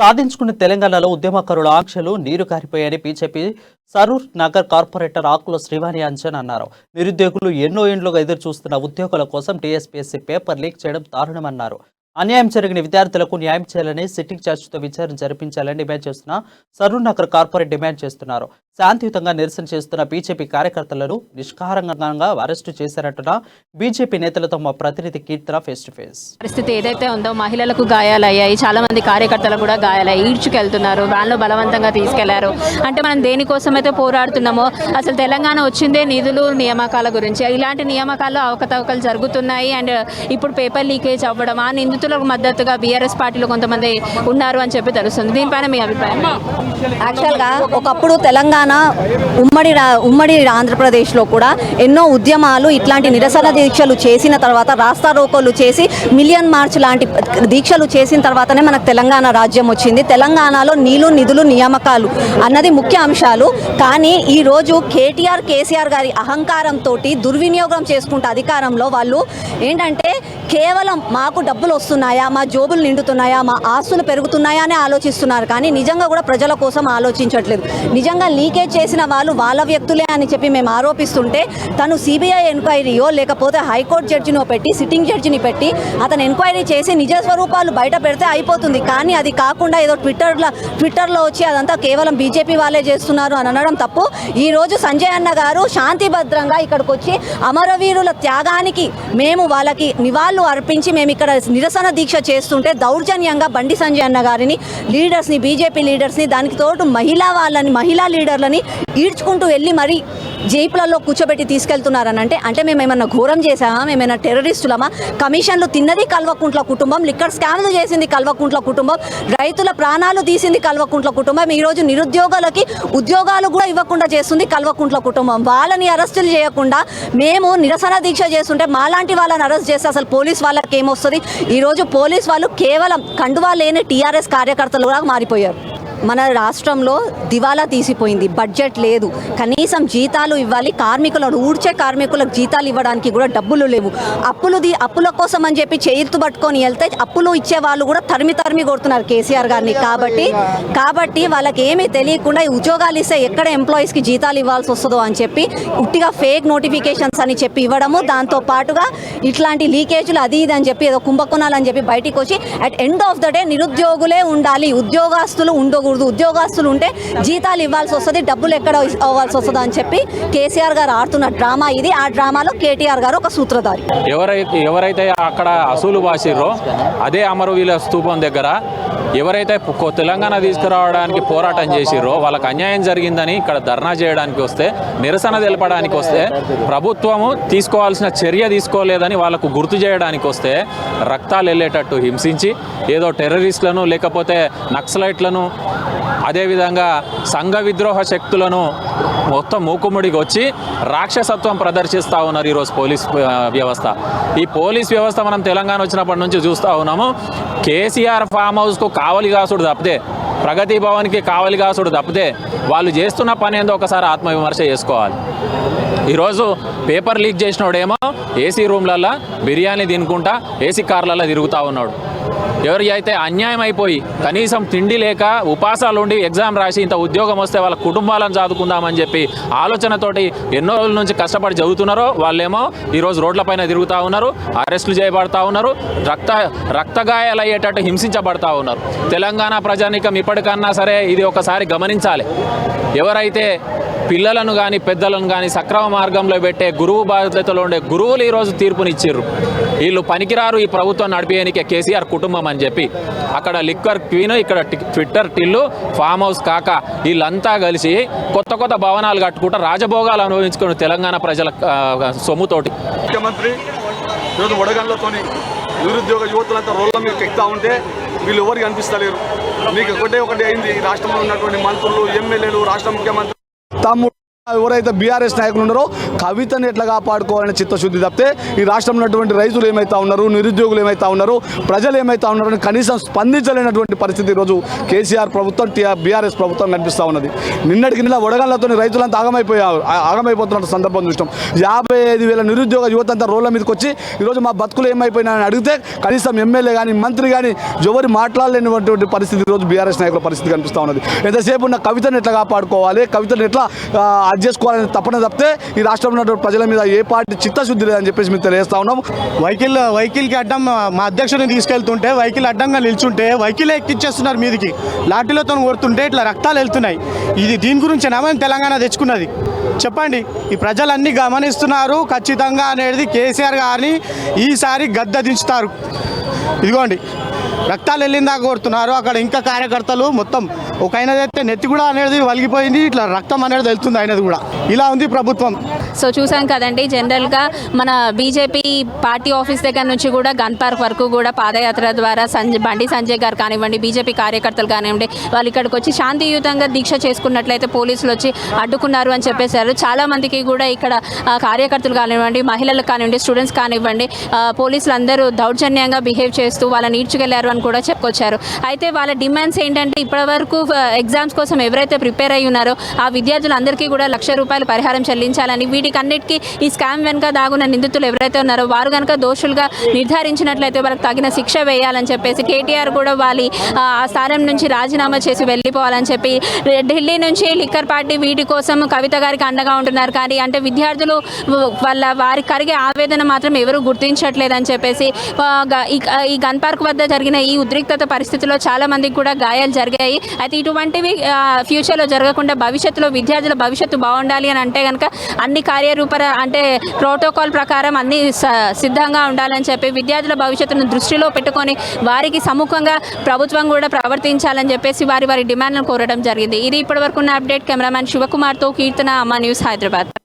సాధించుకున్న తెలంగాణలో ఉద్యమకారుల ఆంక్షలు నీరు కారిపోయాయని బీజేపీ సరూర్ నగర్ కార్పొరేటర్ ఆకుల శ్రీవాణి అంజన్ అన్నారు. నిరుద్యోగులు ఎన్నో ఏండ్లుగా ఎదురు చూస్తున్న ఉద్యోగుల కోసం టీఎస్పీఎస్సీ పేపర్ లీక్ చేయడం దారుణమన్నారు. అన్యాయం జరిగిన విద్యార్థులకు న్యాయం చేయాలని సిట్టింగ్ జడ్జితో విచారణ జరిపించాలని డిమాండ్ చేస్తున్న సరూర్ నగర్ కార్పొరేట్ డిమాండ్ చేస్తున్నారు. శాంతియుతంగా నిరసన చేస్తున్న బీజేపీ కార్యకర్తలను నిష్కారణంగా అరెస్టు చేశారంటున్న బీజేపీ నేతలతో మా ప్రతినిధి కీర్తన ఫేస్ టు ఫేస్. పరిస్థితి ఏదైతే ఉందో మహిళలకు గాయాలయ్యాయి, చాలా మంది కార్యకర్తలు కూడా గాయాలయ్యాయి, ఈడ్చుకెళ్తున్నారు, వ్యాన్లో బలవంతంగా తీసుకెళ్లారు. అంటే మనం దేనికోసమైతే పోరాడుతున్నామో అసలు తెలంగాణ వచ్చిందే నిధులు నియామకాల గురించి. ఇలాంటి నియామకాల్లో అవకతవకలు జరుగుతున్నాయి. అండ్ ఇప్పుడు పేపర్ లీకేజ్ అవ్వడం, ఆ నిందితులకు మద్దతుగా బీఆర్ఎస్ పార్టీలో కొంతమంది ఉన్నారు అని చెప్పి తెలుస్తుంది. దీనిపైన మీ అభిప్రాయం? యాక్చువల్గా ఒకప్పుడు తెలంగాణ ఉమ్మడి ఆంధ్రప్రదేశ్లో కూడా ఎన్నో ఉద్యమాలు ఇట్లాంటి నిరసన దీక్షలు చేసిన తర్వాత, రాస్తా రోకోలు చేసి మిలియన్ మార్చ్ లాంటి దీక్షలు చేసిన తర్వాతనే మనకు తెలంగాణ రాజ్యం వచ్చింది. తెలంగాణలో నీళ్లు నిధులు నియామకాలు అన్నది ముఖ్య అంశాలు. కానీ ఈరోజు కేసీఆర్ గారి అహంకారంతో దుర్వినియోగం చేసుకుంటే అధికారంలో వాళ్ళు ఏంటంటే కేవలం మాకు డబ్బులు వస్తున్నాయా, మా జోబులు నిండుతున్నాయా, మా ఆస్తులు పెరుగుతున్నాయా అని ఆలోచిస్తున్నారు. కానీ నిజంగా కూడా ప్రజల కోసం ఆలోచించట్లేదు. నిజంగా లీకేజ్ చేసిన వాళ్ళు వాళ్ళ వ్యక్తులే అని చెప్పి మేము ఆరోపిస్తుంటే, తను సిబిఐ ఎంక్వైరీయో లేకపోతే హైకోర్టు జడ్జినో పెట్టి, సిట్టింగ్ జడ్జిని పెట్టి అతను ఎంక్వైరీ చేసి నిజ స్వరూపాలు బయట పెడితే అయిపోతుంది. కానీ అది కాకుండా ఏదో ట్విట్టర్లో వచ్చి అదంతా కేవలం బీజేపీ వాళ్ళే చేస్తున్నారు అని అనడం తప్పు. ఈరోజు సంజయ్ అన్న గారు శాంతి భద్రంగా ఇక్కడికి వచ్చి అమరవీరుల త్యాగానికి మేము వాళ్ళకి నివాళులు అర్పించి మేము ఇక్కడ నిరసన దీక్ష చేస్తుంటే దౌర్జన్యంగా బండి సంజయ్ అన్న గారిని, లీడర్స్ని, బీజేపీ లీడర్స్ని, దానికి తోడు మహిళా లీడర్లని ఈడ్చుకుంటూ వెళ్ళి మరీ జైపులలో కూర్చోబెట్టి తీసుకెళ్తున్నారని అంటే మేము ఏమన్నా ఘోరం చేసామా? మేమైనా టెర్రరిస్టులమా? కమిషన్లు తిన్నది కల్వకుంట్ల కుటుంబం, లిక్కర్ స్కామ్లు చేసింది కల్వకుంట్ల కుటుంబం, రైతుల ప్రాణాలు తీసింది కల్వకుంట్ల కుటుంబం, ఈరోజు నిరుద్యోగులకి ఉద్యోగాలు కూడా ఇవ్వకుండా చేస్తుంది కల్వకుంట్ల కుటుంబం. వాళ్ళని అరెస్టులు చేయకుండా మేము నిరసన దీక్ష చేస్తుంటే మాలాంటి వాళ్ళని అరెస్ట్ చేస్తే అసలు పోలీస్ వాళ్ళకి ఏమొస్తుంది? ఈరోజు పోలీస్ వాళ్ళు కేవలం కండువా లేని టీఆర్ఎస్ కార్యకర్తలు కూడా మారిపోయారు. మన రాష్ట్రంలో దివాలా తీసిపోయింది, బడ్జెట్ లేదు, కనీసం జీతాలు ఇవ్వాలి, కార్మికులకు జీతాలు ఇవ్వడానికి కూడా డబ్బులు లేవు. అప్పుల కోసం అని చెప్పి చేతులు పట్టుకొని వెళ్తే అప్పులు ఇచ్చే వాళ్ళు కూడా తరిమి కొడుతున్నారు కేసీఆర్ గారిని. కాబట్టి వాళ్ళకి ఏమీ తెలియకుండా ఉద్యోగాలు ఇస్తే ఎక్కడ ఎంప్లాయీస్కి జీతాలు ఇవ్వాల్సి వస్తుందో అని చెప్పి ఉట్టిగా ఫేక్ నోటిఫికేషన్స్ అని చెప్పి ఇవ్వడము, దాంతో పాటుగా ఇట్లాంటి లీకేజీలు అది ఇది అని చెప్పి ఏదో కుంభకోణాలు అని చెప్పి బయటికి వచ్చి at end of the day నిరుద్యోగులే ఉండాలి, ఉద్యోగస్తులు ఉద్యోగస్తులు ఉంటే జీతాలు ఇవ్వాల్సి వస్తుంది, డబ్బులు ఎక్కడ అవ్వాల్సి వస్తుంది అని చెప్పి కేసీఆర్ గారు ఆడుతున్న డ్రామా ఇది. ఆ డ్రామాలో కేటీఆర్ గారు ఒక సూత్రధారి. ఎవరైతే అక్కడ అసూలు బాసిర్రో అదే అమరవీరుల స్తూపం దగ్గర ఎవరైతే తెలంగాణ తీసుకురావడానికి పోరాటం చేసిర్రో వాళ్ళకి అన్యాయం జరిగిందని ఇక్కడ ధర్నా చేయడానికి వస్తే, నిరసన తెలపడానికి వస్తే, ప్రభుత్వము తీసుకోవాల్సిన చర్య తీసుకోలేదని వాళ్ళకు గుర్తు చేయడానికి వస్తే రక్తాలు వెళ్ళేటట్టు హింసించి ఏదో టెర్రరిస్టులను లేకపోతే నక్సలైట్లను అదేవిధంగా సంఘ విద్రోహ శక్తులను మొత్తం మూకుముడికి వచ్చి రాక్షసత్వం ప్రదర్శిస్తూ ఉన్నారు ఈరోజు పోలీస్ వ్యవస్థ. ఈ పోలీస్ వ్యవస్థ మనం తెలంగాణ వచ్చినప్పటి నుంచి చూస్తూ ఉన్నాము. కేసీఆర్ ఫామ్ హౌస్కు కావలి కాసుడు తప్పితే, ప్రగతి భవన్కి కావలి కాసుడు తప్పితే వాళ్ళు చేస్తున్న పని ఏందో ఒకసారి ఆత్మవిమర్శ చేసుకోవాలి. ఈరోజు పేపర్ లీక్ చేసినోడేమో ఏసీ రూమ్లల్లో బిర్యానీ తినుకుంటా ఏసీ కార్లలో తిరుగుతూ ఉన్నాడు. ఎవరికి అయితే అన్యాయం అయిపోయి కనీసం తిండి లేక ఉపాసాలు ఉండి ఎగ్జామ్ రాసి ఇంత ఉద్యోగం వస్తే వాళ్ళ కుటుంబాలను చదువుకుందామని చెప్పి ఆలోచనతోటి ఎన్నో రోజుల నుంచి కష్టపడి చదువుతున్నారో వాళ్ళేమో ఈరోజు రోడ్లపైన తిరుగుతూ ఉన్నారు, అరెస్టులు చేయబడతా ఉన్నారు, రక్తగాయాలు అయ్యేటట్టు హింసించబడతా ఉన్నారు. తెలంగాణ ప్రజానీకం ఇప్పటికన్నా సరే ఇది ఒకసారి గమనించాలి. ఎవరైతే పిల్లలను కానీ పెద్దలను కానీ సక్రమ మార్గంలో పెట్టే గురువు బాధ్యతలో ఉండే గురువులు ఈరోజు తీర్పునిచ్చిర్రు. వీళ్ళు పనికిరారు ఈ ప్రభుత్వం నడిపేయనికే కేసీఆర్ కుటుంబం అని చెప్పి అక్కడ లిక్కర్ క్వీన్, ఇక్కడ ట్విట్టర్ టిల్లు, ఫామ్ హౌస్ కాక వీళ్ళంతా కలిసి కొత్త భవనాలు కట్టుకుంటూ రాజభోగాలు అనుభవించుకుని తెలంగాణ ప్రజల సొమ్ముతోటి. ముఖ్యమంత్రి ఈరోజు వడగండ్లతో నిరుద్యోగ యువతులంతా రోడ్ల మీద ఎక్కుతా ఉంటే వీళ్ళు ఎవరికి కనిపిస్తలేరు. మీకు ఒకటే అయింది, రాష్ట్రంలో ఉన్నటువంటి మంత్రులు, ఎమ్మెల్యేలు, రాష్ట్ర ముఖ్యమంత్రి తమ్ముడు ఎవరైతే బీఆర్ఎస్ నాయకులు ఉన్నారో కవితను ఎట్లా కాపాడుకోవాలని చిత్తశుద్ధి తప్పితే ఈ రాష్ట్రంలో ఉన్నటువంటి రైతులు ఏమైతే ఉన్నారు, నిరుద్యోగులు ఏమైతే ఉన్నారు, ప్రజలు ఏమైతే ఉన్నారని కనీసం స్పందించలేనటువంటి పరిస్థితి ఈరోజు కేసీఆర్ ప్రభుత్వం బీఆర్ఎస్ ప్రభుత్వం కనిపిస్తూ ఉన్నది. నిన్నటికి నిన్న వడగళ్లతో రైతులంతా ఆగమైపోతున్న సందర్భం చూసినాం. 55,000 నిరుద్యోగ యువత అంతా రోడ్ల మీదకి వచ్చి ఈరోజు మా బతుకులు ఏమైపోయినాయని అడిగితే కనీసం ఎమ్మెల్యే కానీ మంత్రి కానీ ఎవరు మాట్లాడలేనటువంటి పరిస్థితి ఈరోజు బీఆర్ఎస్ నాయకుల పరిస్థితి కనిపిస్తూ ఉన్నది. ఎంతసేపు ఉన్న కవితను ఎట్లా కాపాడుకోవాలి, కవితను ఎట్లా చేసుకోవాలని తప్పన తప్పితే ఈ రాష్ట్రంలో ఉన్న ప్రజల మీద ఏ పార్టీ చిత్తశుద్ధి లేదని చెప్పేసి మేము తెలియజేస్తా ఉన్నాం. వెహికల్కి అడ్డం మా అధ్యక్షుడిని తీసుకెళ్తుంటే వెహికల్ అడ్డంగా నిల్చుంటే వెహికల్ ఎక్కిచ్చేస్తున్నారు మీదికి, లాఠీలతో కొడుతుంటే ఇట్లా రక్తాలు వెళ్తున్నాయి. దీని గురించి మేము తెలంగాణ తెచ్చుకున్నది చెప్పండి. ఈ ప్రజలన్నీ గమనిస్తున్నారు. ఖచ్చితంగా అనేది కేసీఆర్ గారిని ఈసారి గద్దె దించుతారు. ఇదిగోండి రక్తాలు వెళ్ళిందాకా కోరుతున్నారు. అక్కడ ఇంకా కార్యకర్తలు మొత్తం ఒక అయినదైతే నెత్తి కూడా అనేది వలిగిపోయింది, ఇట్లా రక్తం అనేది వెళ్తుంది అయినది కూడా. ఇలా ఉంది ప్రభుత్వం. సో చూసాం కదండి, జనరల్గా మన బీజేపీ పార్టీ ఆఫీస్ దగ్గర నుంచి కూడా గన్ పార్క్ వరకు కూడా పాదయాత్ర ద్వారా బండి సంజయ్ గారు కానివ్వండి, బీజేపీ కార్యకర్తలు కానివ్వండి, వాళ్ళు ఇక్కడికి వచ్చి శాంతియుతంగా దీక్ష చేసుకున్నట్లయితే పోలీసులు వచ్చి అడ్డుకున్నారు అని చెప్పేశారు. చాలామందికి కూడా ఇక్కడ కార్యకర్తలు కానివ్వండి, మహిళలు కానివ్వండి, స్టూడెంట్స్ కానివ్వండి, పోలీసులు అందరూ దౌర్జన్యంగా బిహేవ్ చేస్తూ వాళ్ళని ఈడ్చుకెళ్లారు అని కూడా చెప్పుకొచ్చారు. అయితే వాళ్ళ డిమాండ్స్ ఏంటంటే ఇప్పటివరకు ఎగ్జామ్స్ కోసం ఎవరైతే ప్రిపేర్ అయ్యి ఉన్నారో ఆ విద్యార్థులందరికీ కూడా ₹1,00,000 పరిహారం చెల్లించాలని, వీటికన్నిటికీ ఈ స్కామ్ వెనుక దాగున్న నిందితులు ఎవరైతే ఉన్నారో వారు కనుక దోషులుగా నిర్ధారించినట్లయితే వాళ్ళకి తగిన శిక్ష వేయాలని చెప్పేసి కేటీఆర్ కూడా ఆ స్థానం నుంచి రాజీనామా చేసి వెళ్ళిపోవాలని చెప్పి ఢిల్లీ నుంచి లిక్కర్ పార్టీ వీటి కోసం కవిత గారికి అండగా ఉంటున్నారు. కానీ అంటే విద్యార్థులు వారికి కలిగే ఆవేదన మాత్రం ఎవరు గుర్తించట్లేదని చెప్పేసి ఈ గన్ పార్క్ వద్ద జరిగిన ఈ ఉద్రిక్తత పరిస్థితిలో చాలా మందికి కూడా గాయాలు జరిగాయి. అయితే ఇటువంటివి ఫ్యూచర్లో జరగకుండా భవిష్యత్తులో విద్యార్థుల భవిష్యత్తు బాగుండాలి అని అంటే కనుక అన్ని అంటే ప్రోటోకాల్ ప్రకారం అన్ని సిద్ధంగా ఉండాలని చెప్పి విద్యార్థుల భవిష్యత్తును దృష్టిలో పెట్టుకొని వారికి సముఖంగా ప్రభుత్వం కూడా ప్రవర్తించాలని చెప్పేసి వారి డిమాండ్లను కోరడం జరిగింది. ఇది ఇప్పటివరకు ఉన్న అప్డేట్. కెమెరామ్యాన్ శివకుమార్తో కీర్తన, అమ్మ న్యూస్, హైదరాబాద్.